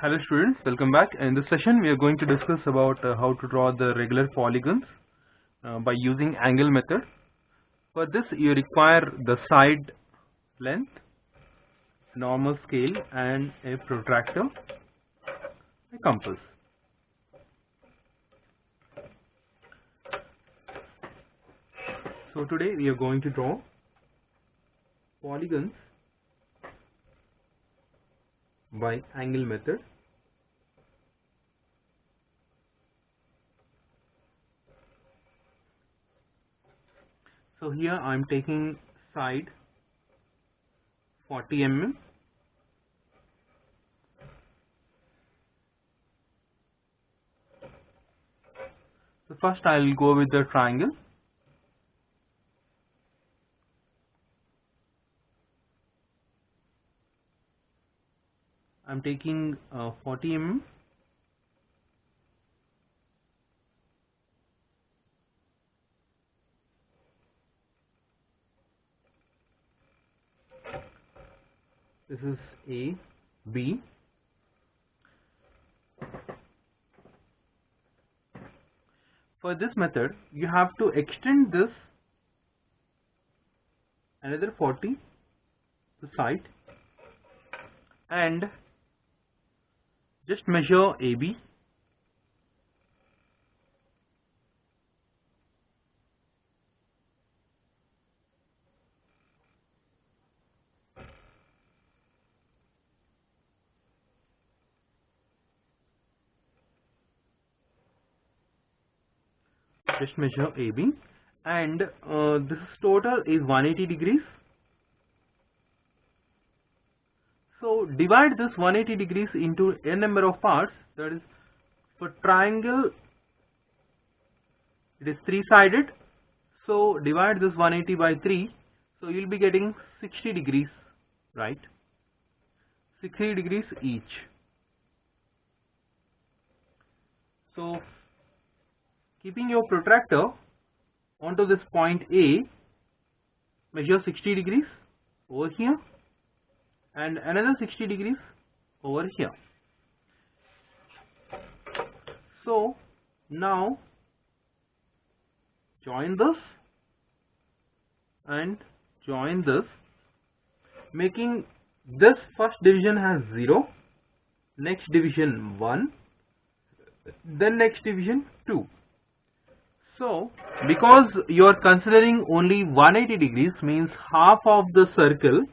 Hello students, welcome back. In this session we are going to discuss about how to draw the regular polygons by using angle method. For this you require the side length, normal scale and a protractor, a compass. So today we are going to draw polygons by angle method. So here I am taking side 40 mm, so first I will go with the triangle. I am taking 40 mm. This is A, B. For this method, you have to extend this another 40 to side and just measure AB. Just measure AB, and this total is 180 degrees. So divide this 180 degrees into n number of parts. That is, for triangle it is 3-sided, so divide this 180 by 3, so you will be getting 60 degrees, right? 60 degrees each. So keeping your protractor onto this point A, measure 60 degrees over here and another 60 degrees over here. So now join this and join this, making this first division has 0, next division 1, then next division 2. So because you are considering only 180 degrees, means half of the circle,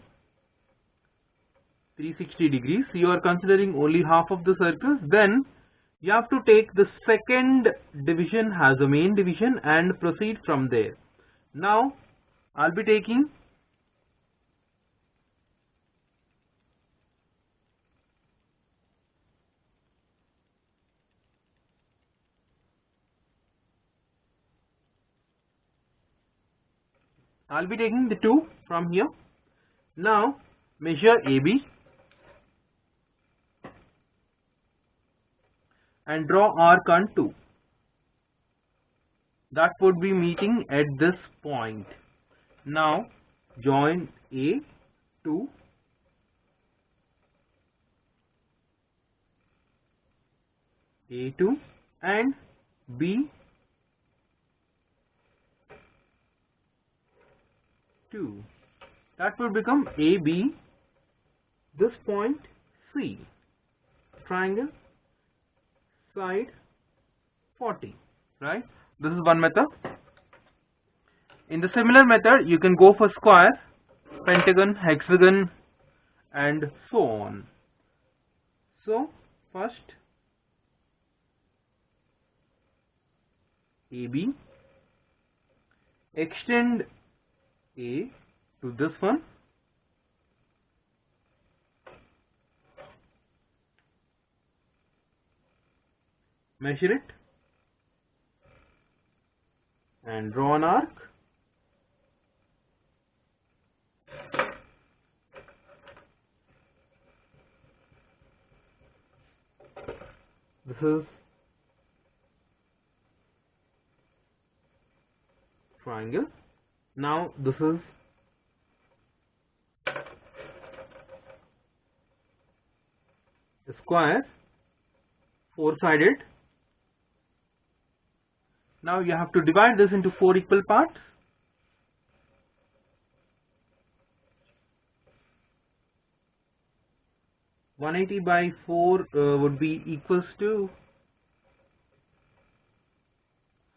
360 degrees, you are considering only half of the circles, then you have to take the second division as a main division and proceed from there. Now I'll be taking the 2 from here. Now measure AB and draw arc on 2. That would be meeting at this point. Now join A, 2, A2 and B, 2. That will become AB, this point C, triangle, side 40, right? This is one method. In the similar method, you can go for square, pentagon, hexagon and so on. So first AB, extend A to this one, measure it and draw an arc. This is triangle. Now this is a square 4-sided. Now you have to divide this into 4 equal parts. (180 by 4) would be equals to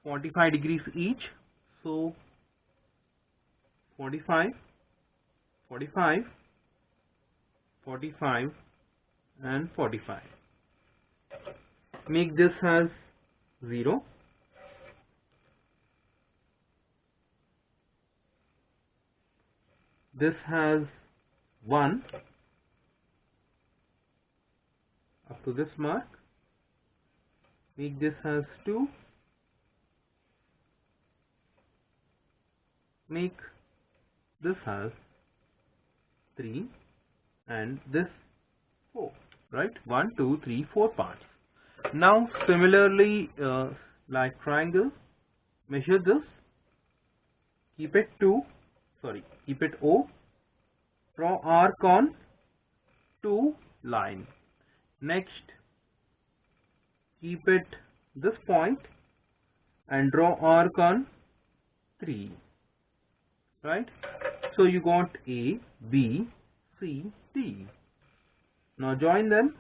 45 degrees each. So 45, 45, 45 and 45. Make this as 0. This has 1 up to this mark. Make this as 2. Make this as 3 and this 4. Right? 1, 2, 3, 4 parts. Now similarly, like triangle, measure this. Keep it keep it O. Draw arc on 2 line. Next, keep it this point and draw arc on 3. Right? So you got A, B, C, D. Now join them.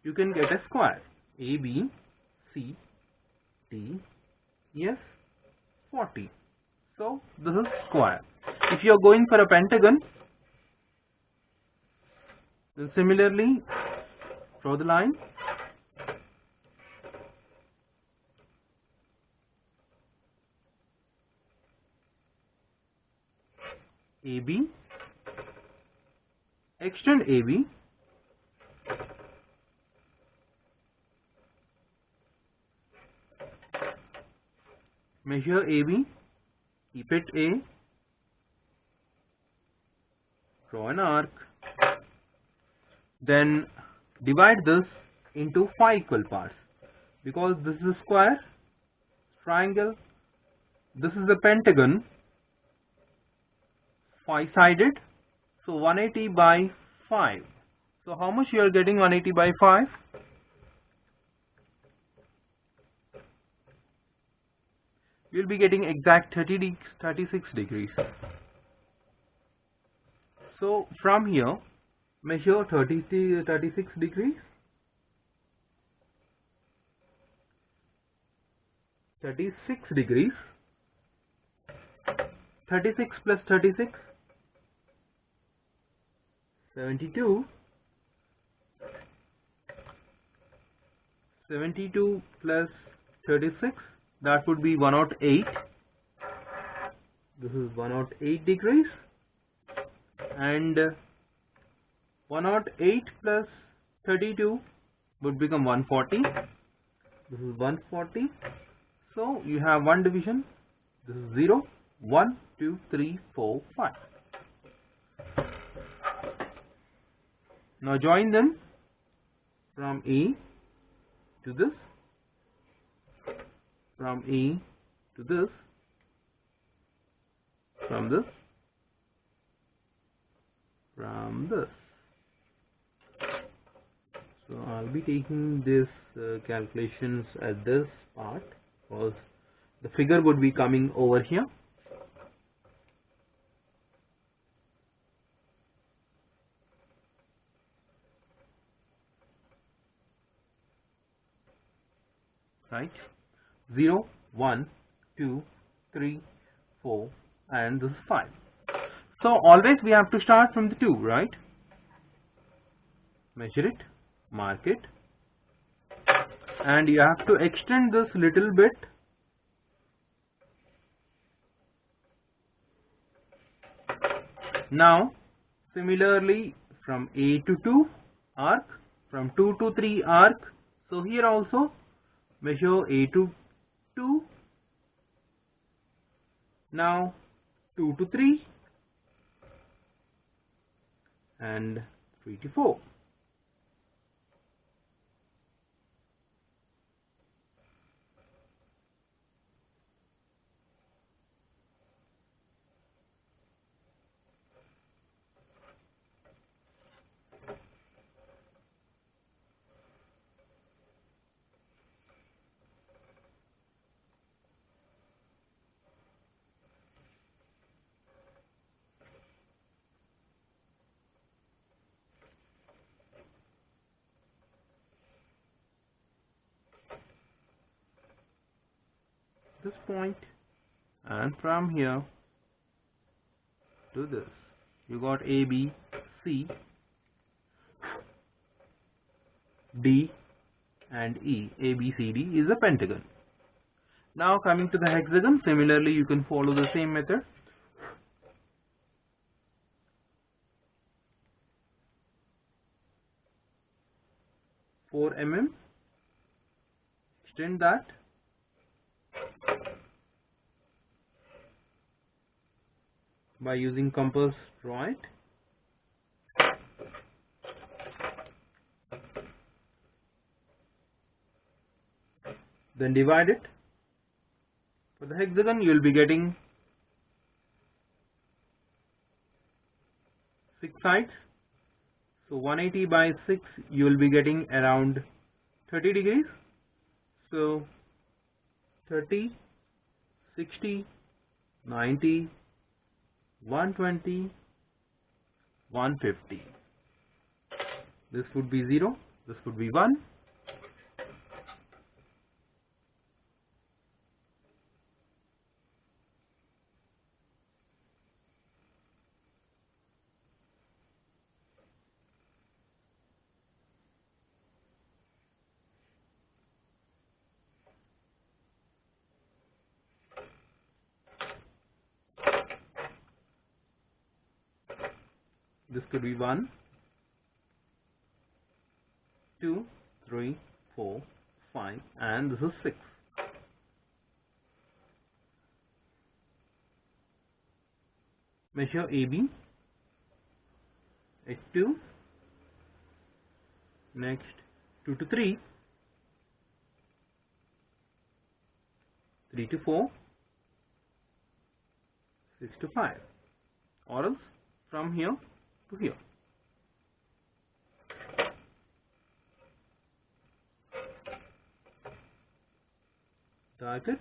You can get a square. A, B, C, D, yes, 40. So this is square. If you are going for a pentagon, then similarly draw the line. AB, extend AB, measure AB, keep it A, draw an arc, then divide this into 5 equal parts. Because this is a square, triangle, this is a pentagon, 5-sided, so 180 by 5. So how much you are getting 180 by 5? You will be getting exact 36 degrees. So from here, measure 36 degrees. 36 degrees. 36 plus 36. 72. 72 plus 36. That would be 108. This is 108 degrees. And 108 plus 32 would become 140. This is 140. So you have one division. This is 0, 1, 2, 3, 4, 5. Now join them from A to this, from A to this, from this, from this. So I'll be taking this calculations at this part because the figure would be coming over here. Right? 0, 1, 2, 3, 4 and this is 5. So always we have to start from the 2, right? Measure it, mark it, and you have to extend this little bit. Now similarly from A to 2 arc, from 2 to 3 arc. So here also measure A to 2, now 2 to 3 and 3 to 4. this point, and from here to this, you got A, B, C, D and E. A, B, C, D is a pentagon. Now coming to the hexagon, similarly you can follow the same method. Four mm, extend that, by using compass, draw it. Then divide it. For the hexagon you will be getting 6 sides. So 180 by 6 you will be getting around 30 degrees. So 30, 60, 90, 120, 150. This would be 0, this would be 1. This could be 1, 2, 3, 4, 5, and this is 6. Measure AB at 2, next 2 to 3, 3 to 4, 6 to 5, or else from here to here. Target.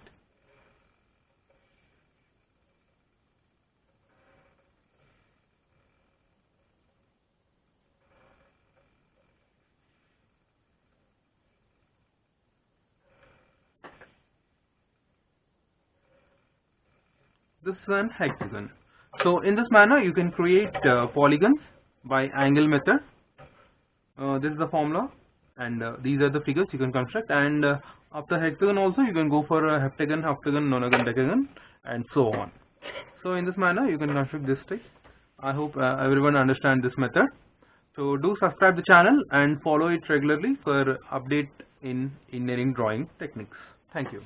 This is an hexagon. So in this manner you can create polygons by angle method. This is the formula, and these are the figures you can construct, and after hexagon also you can go for a heptagon, octagon, nonagon, decagon, and so on. So in this manner you can construct this trick. I hope everyone understands this method. So do subscribe the channel and follow it regularly for update in engineering drawing techniques. Thank you.